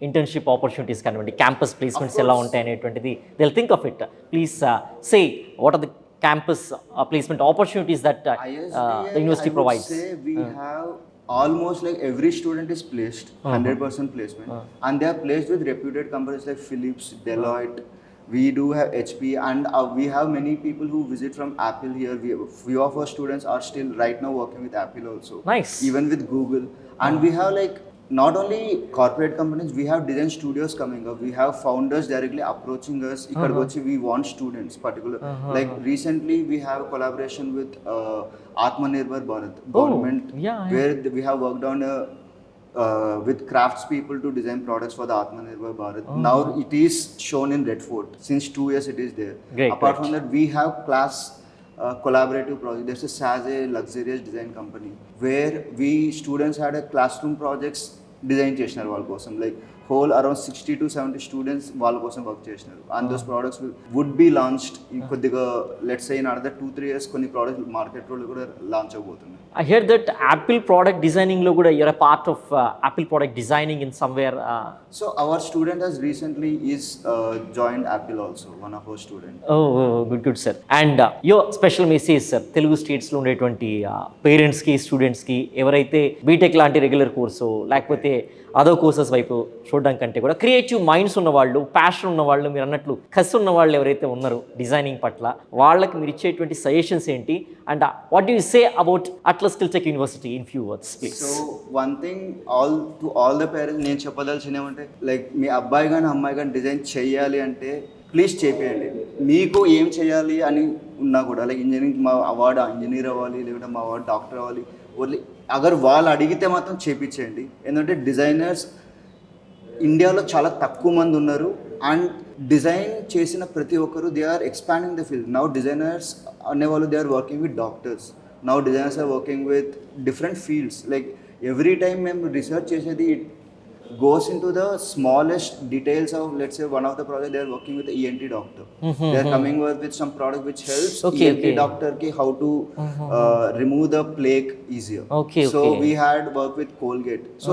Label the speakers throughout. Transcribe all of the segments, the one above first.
Speaker 1: Internship opportunities కానివ్వండి, campus placements ఎలా ఉంటాయి అనేటువంటిది they will think of it. Please say what are the campus placement opportunities that the university provides.
Speaker 2: I would say we have almost like every student is placed 100% placement, and they are placed with reputed companies like Philips, Deloitte. We do have HP, and we have many people who visit from Apple here. Few of our students are still right now working with Apple also.
Speaker 1: Nice.
Speaker 2: Even with Google, and we have like not only corporate companies, we have design studios coming up. We have founders directly approaching us. Ikkadiki vachi we want students particular. Like recently we have a collaboration with Atmanirbhar Bharat government, where we have worked on with crafts people to design products for the Atmanirbhar Bharat. Now it is shown in Red Fort. Since 2 years it is there. Apart from that, we have class collaborative project. There's a Sage luxurious design company where we students had a classroom projects design చేసినారు వాళ్ళ కోసం, like whole around 60 to 70 students వాళ్ళ కోసం work చేసినారు. And those products would be launched కొద్దిగా let's say in another 2-3 years కొన్ని products మార్కెట్లో కూడా లాంచ్ అవబోతున్నాయి.
Speaker 1: I hear that Apple product designing lo kuda you're a part of Apple product designing in somewhere.
Speaker 2: So our student has recently joined Apple also, one of our student.
Speaker 1: Good sir. And your special message sir, Telugu states lo ఉండేటువంటి parents కి students కి ఎవరైతే BTech లాంటి regular course లేకపోతే other courses వైపు చూడడం కంటే కూడా క్రియేటివ్ మైండ్స్ ఉన్నవాళ్ళు, ప్యాషన్ ఉన్నవాళ్ళు, మీరు అన్నట్లు కసి ఉన్న వాళ్ళు ఎవరైతే ఉన్నారో డిజైనింగ్ పట్ల, వాళ్ళకి మీరు ఇచ్చేటువంటి సజెషన్స్ ఏంటి? And what do you say about Atlas Skilltech University in few words please?
Speaker 2: So one thing all the parents నేను చెప్పదలసిన ఏమంటే, లైక్ మీ అబ్బాయి కానీ అమ్మాయి కానీ డిజైన్ చేయాలి అంటే ప్లీజ్ చేయండి. మీకు ఏం చేయాలి అని ఉన్నా కూడా, లైక్ ఇంజనీరింగ్ మా వాడు ఇంజనీర్ అవ్వాలి, లేకుంటే మా వాడు డాక్టర్ అవ్వాలి, ఓన్లీ అగర్ వాళ్ళు అడిగితే మాత్రం చేపించేయండి. ఎందుకంటే డిజైనర్స్ ఇండియాలో చాలా తక్కువ మంది ఉన్నారు, అండ్ డిజైన్ చేసిన ప్రతి ఒక్కరు they are expanding the field. Now designers అనేవాళ్ళు they are working with doctors, now designers are working with different fields. Like every time మేము రీసెర్చ్ చేసేది it goes into the smallest details of, let's say one of the project they are working with the ENT doctor. They are coming with some product which helps ENT doctor ki how to remove the plaque easier. So we had work with Colgate. So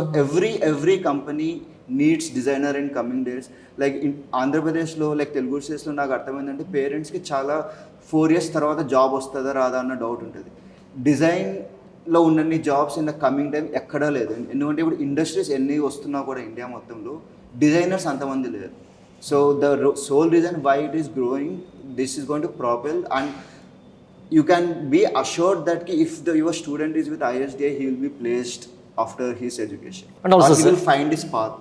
Speaker 2: every company needs designer in coming days. Like in Andhra Pradesh lo, like Telugu states lo నాకు అర్థమైందంటే parents కి చాలా 4 years తర్వాత job వస్తుందా రాదా అన్న doubt ఉంటుంది. Design లో ఉన్నన్ని jobs in the coming time ఎక్కడా లేదు. ఎందుకంటే ఇప్పుడు ఇండస్ట్రీస్ ఎన్ని వస్తున్నా కూడా ఇండియా మొత్తంలో డిజైనర్స్ అంతమంది లేరు. So the sole reason why it is growing, this is going to propel, and you can be assured that కి if your student is with ISDI, he will be placed after his education, and also he will find his path.